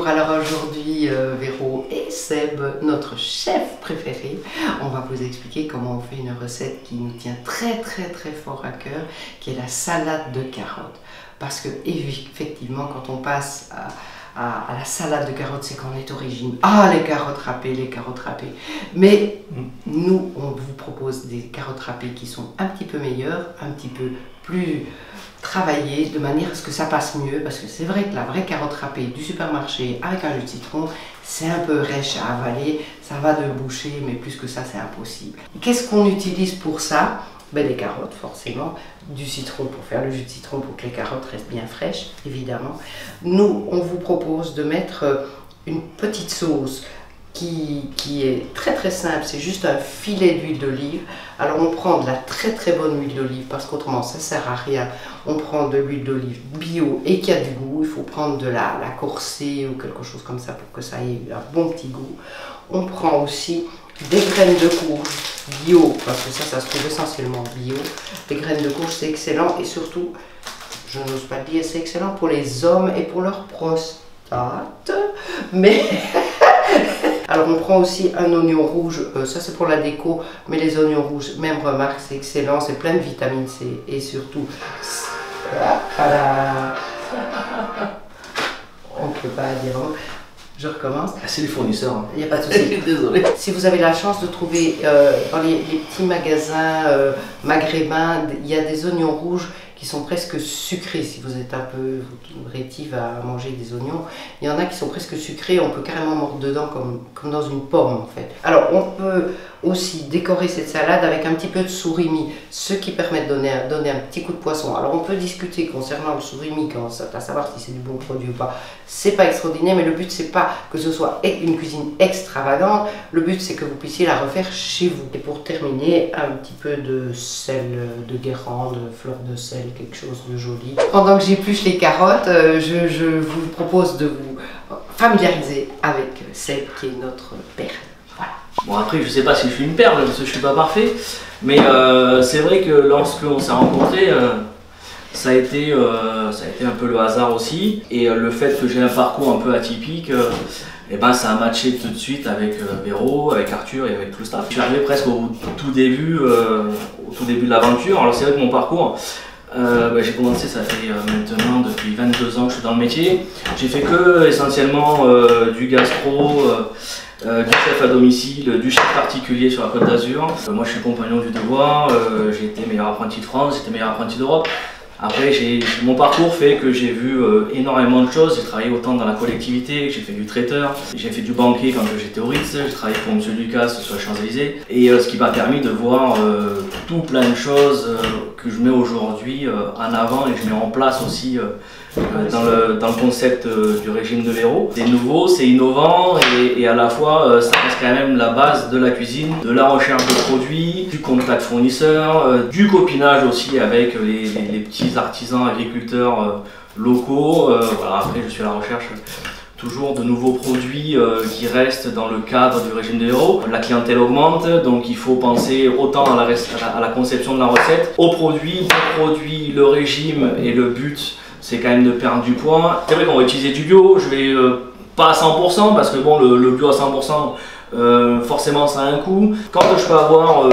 Bonjour, alors aujourd'hui Véro et Seb, notre chef préféré, on va vous expliquer comment on fait une recette qui nous tient très fort à cœur, qui est la salade de carottes. Parce que effectivement quand on passe à la salade de carottes, c'est qu'on est au régime. Ah, les carottes râpées, les carottes râpées. Mais nous, on vous propose des carottes râpées qui sont un petit peu meilleures, un petit peu plus travaillées, de manière à ce que ça passe mieux. Parce que c'est vrai que la vraie carotte râpée du supermarché avec un jus de citron, c'est un peu rêche à avaler, ça va de boucher, mais plus que ça, c'est impossible. Qu'est-ce qu'on utilise pour ça? Ben, des carottes forcément, du citron pour faire le jus de citron pour que les carottes restent bien fraîches, évidemment. Nous, on vous propose de mettre une petite sauce qui est très simple, c'est juste un filet d'huile d'olive. Alors on prend de la très bonne huile d'olive parce qu'autrement ça sert à rien. On prend de l'huile d'olive bio et qui a du goût. Il faut prendre de la corsée ou quelque chose comme ça pour que ça ait un bon petit goût. On prend aussi des graines de courge bio, parce que ça se trouve essentiellement bio. Les graines de courge, c'est excellent et surtout, je n'ose pas le dire, c'est excellent pour les hommes et pour leur prostate. Mais alors on prend aussi un oignon rouge, ça c'est pour la déco, mais les oignons rouges, même remarque, c'est excellent, c'est plein de vitamine C et surtout, on ne peut pas dire. Je recommence. Ah, c'est les fournisseurs. Hein. Il n'y a pas de souci. Désolé. Si vous avez la chance de trouver dans les petits magasins maghrébins, il y a des oignons rouges qui sont presque sucrés. Si vous êtes un peu rétive à manger des oignons, il y en a qui sont presque sucrés. On peut carrément mordre dedans comme dans une pomme en fait. Alors on peut aussi décorer cette salade avec un petit peu de surimi, ce qui permet de donner un petit coup de poisson. Alors on peut discuter concernant le surimi, à savoir si c'est du bon produit ou pas. C'est pas extraordinaire, mais le but c'est pas que ce soit une cuisine extravagante. Le but c'est que vous puissiez la refaire chez vous. Et pour terminer, un petit peu de sel de Guérande, fleur de sel, quelque chose de joli. Pendant que j'épluche les carottes, je vous propose de vous familiariser avec Seb qui est notre père. Voilà. Bon après je sais pas si je suis une perle parce que je suis pas parfait, mais c'est vrai que lorsque on s'est rencontrés, ça a été un peu le hasard aussi, et le fait que j'ai un parcours un peu atypique, et ben ça a matché tout de suite avec Véro, avec Arthur et avec tout le staff. Je suis arrivé presque au tout début de l'aventure. Alors c'est vrai que mon parcours, j'ai commencé, ça fait maintenant depuis 22 ans que je suis dans le métier. J'ai fait que essentiellement du gastro, du chef à domicile, du chef particulier sur la Côte d'Azur. Moi je suis compagnon du devoir, j'ai été meilleur apprenti de France, j'ai été meilleur apprenti d'Europe. Après, mon parcours fait que j'ai vu énormément de choses. J'ai travaillé autant dans la collectivité, j'ai fait du traiteur, j'ai fait du banquier quand j'étais au Ritz, j'ai travaillé pour M. Lucas sur les Champs-Élysées. Et ce qui m'a permis de voir tout plein de choses que je mets aujourd'hui en avant et que je mets en place aussi dans le concept du régime de Véro. C'est nouveau, c'est innovant et à la fois ça reste quand même la base de la cuisine, de la recherche de produits, du contact fournisseur, du copinage aussi avec les petits artisans agriculteurs locaux. Voilà, après je suis à la recherche toujours de nouveaux produits qui restent dans le cadre du régime de Véro. La clientèle augmente, donc il faut penser autant à la conception de la recette, aux produits, le régime, et le but c'est quand même de perdre du poids. C'est vrai qu'on va utiliser du bio, je vais pas à 100% parce que bon, le bio à 100% forcément ça a un coût. Quand je peux avoir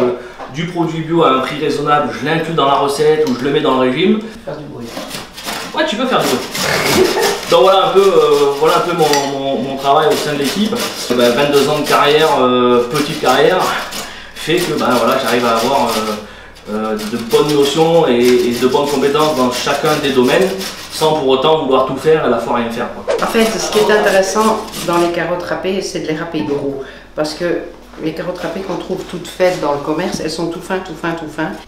du produit bio à un prix raisonnable, je l'inclus dans la recette ou je le mets dans le régime. Faire du bruit. Ouais, tu peux faire du bruit. Donc voilà un peu mon travail au sein de l'équipe. 22 ans de carrière, petite carrière, fait que voilà, j'arrive à avoir de bonnes notions et de bonnes compétences dans chacun des domaines, sans pour autant vouloir tout faire et à la fois rien faire, quoi. En fait, ce qui est intéressant dans les carottes râpées, c'est de les râper gros. Parce que les carottes râpées qu'on trouve toutes faites dans le commerce, elles sont tout fin,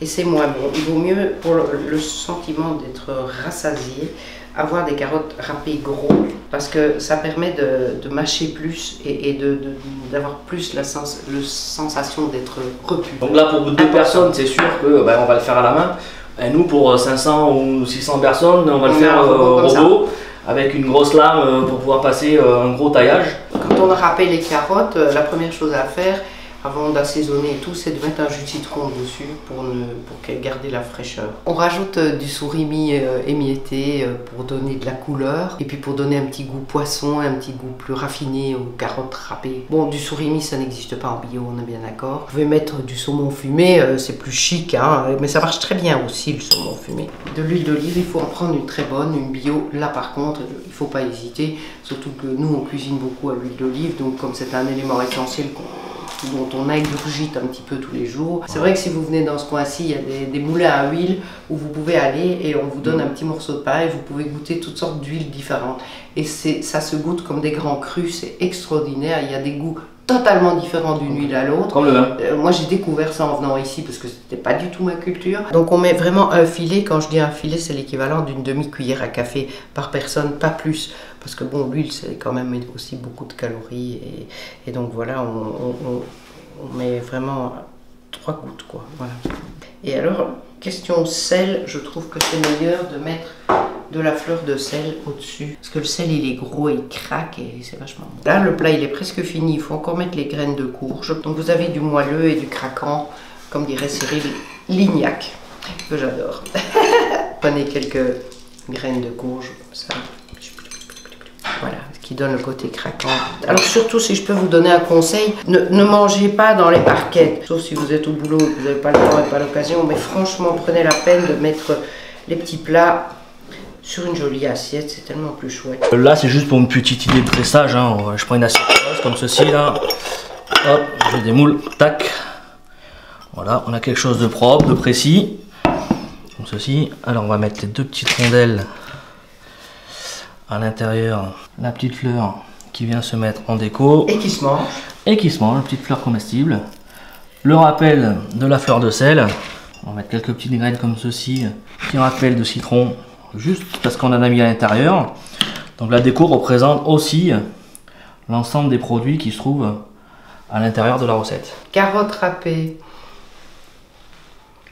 et c'est moins bon. Il vaut mieux, pour le sentiment d'être rassasié, avoir des carottes râpées gros, parce que ça permet de mâcher plus et d'avoir plus la sensation d'être repu. Donc là, pour 2 personnes, c'est sûr que on va le faire à la main. Et nous, pour 500 ou 600 personnes, on va le faire robot, avec une grosse lame pour pouvoir passer un gros taillage. Quand on a râpé les carottes, la première chose à faire, avant d'assaisonner et tout, c'est de mettre un jus de citron dessus pour garder la fraîcheur. On rajoute du surimi émietté pour donner de la couleur et puis pour donner un petit goût poisson, un petit goût plus raffiné aux carottes râpées. Bon, du surimi ça n'existe pas en bio, on est bien d'accord. Vous pouvez mettre du saumon fumé, c'est plus chic, hein, mais ça marche très bien aussi le saumon fumé. De l'huile d'olive, il faut en prendre une très bonne, une bio. Là par contre, il ne faut pas hésiter, surtout que nous on cuisine beaucoup à l'huile d'olive, donc comme c'est un élément essentiel dont on ingurgite un petit peu tous les jours. C'est vrai que si vous venez dans ce coin-ci, il y a des moulins à huile où vous pouvez aller et on vous donne un petit morceau de pain et vous pouvez goûter toutes sortes d'huiles différentes. Et ça se goûte comme des grands crus, c'est extraordinaire, il y a des goûts totalement différents d'une huile à l'autre. Comme le vin. Moi j'ai découvert ça en venant ici parce que c'était pas du tout ma culture. Donc on met vraiment un filet, quand je dis un filet c'est l'équivalent d'une demi-cuillère à café par personne, pas plus. Parce que bon, l'huile c'est quand même aussi beaucoup de calories et donc voilà, on met vraiment 3 gouttes quoi, voilà. Et alors, question sel, je trouve que c'est meilleur de mettre de la fleur de sel au-dessus. Parce que le sel il est gros, il craque et c'est vachement bon. Là le plat il est presque fini, il faut encore mettre les graines de courge. Donc vous avez du moelleux et du craquant, comme dirait Cyril Lignac, que j'adore. Prenez quelques graines de courge comme ça. Voilà, ce qui donne le côté craquant. Alors surtout, si je peux vous donner un conseil, ne mangez pas dans les barquettes. Sauf si vous êtes au boulot et que vous n'avez pas le temps et pas l'occasion. Mais franchement, prenez la peine de mettre les petits plats sur une jolie assiette. C'est tellement plus chouette. Là, c'est juste pour une petite idée de dressage. Hein. Je prends une assiette comme ceci, là. Hop, je démoule. Tac. Voilà, on a quelque chose de propre, de précis. Comme ceci. Alors, on va mettre les 2 petites rondelles à l'intérieur, la petite fleur qui vient se mettre en déco. Et qui se mange. Et qui se mange, une petite fleur comestible. Le rappel de la fleur de sel. On va mettre quelques petites graines comme ceci, qui rappellent de citron, juste parce qu'on en a mis à l'intérieur. Donc la déco représente aussi l'ensemble des produits qui se trouvent à l'intérieur de la recette. Carottes râpées,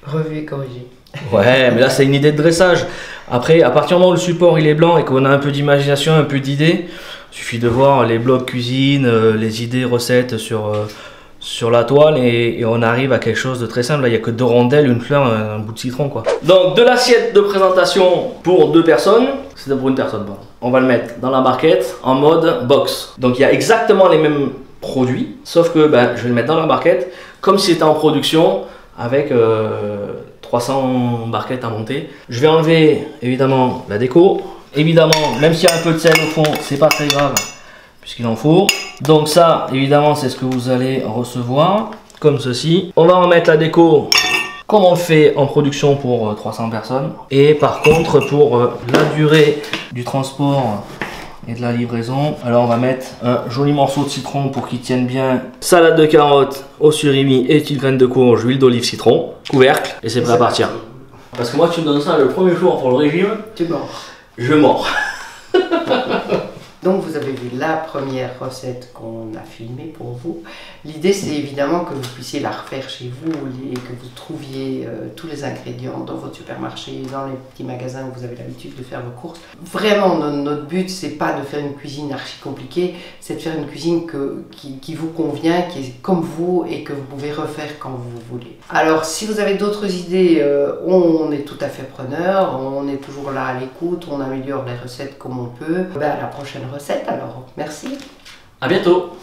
revues et corrigées. Ouais, mais là c'est une idée de dressage. Après, à partir du moment où le support il est blanc et qu'on a un peu d'imagination, un peu d'idées, il suffit de voir les blogs cuisine, les idées recettes sur la toile et on arrive à quelque chose de très simple. Là, il n'y a que 2 rondelles, une fleur, un bout de citron quoi. Donc de l'assiette de présentation pour 2 personnes, c'est pour une personne. Bon. On va le mettre dans la barquette en mode box. Donc il y a exactement les mêmes produits, sauf que je vais le mettre dans la barquette comme si c'était en production avec 300 barquettes à monter. Je vais enlever évidemment la déco. Évidemment, même s'il y a un peu de sel au fond, c'est pas très grave puisqu'il en faut. Donc ça, évidemment, c'est ce que vous allez recevoir comme ceci. On va en mettre la déco comme on le fait en production pour 300 personnes. Et par contre, pour la durée du transport et de la livraison, alors on va mettre un joli morceau de citron pour qu'il tienne bien. Salade de carottes au surimi et petites graines de courge, huile d'olive, citron, couvercle et c'est prêt à partir. Parce que moi tu me donnes ça le premier jour pour le régime, Tu mords. je mords. Donc vous avez vu la première recette qu'on a filmée pour vous. L'idée c'est évidemment que vous puissiez la refaire chez vous et que vous trouviez tous les ingrédients dans votre supermarché, dans les petits magasins où vous avez l'habitude de faire vos courses. Vraiment notre but c'est pas de faire une cuisine archi compliquée, c'est de faire une cuisine qui vous convient, qui est comme vous et que vous pouvez refaire quand vous voulez. Alors si vous avez d'autres idées, on est tout à fait preneur, on est toujours là à l'écoute, on améliore les recettes comme on peut. À la prochaine recette alors, merci. À bientôt.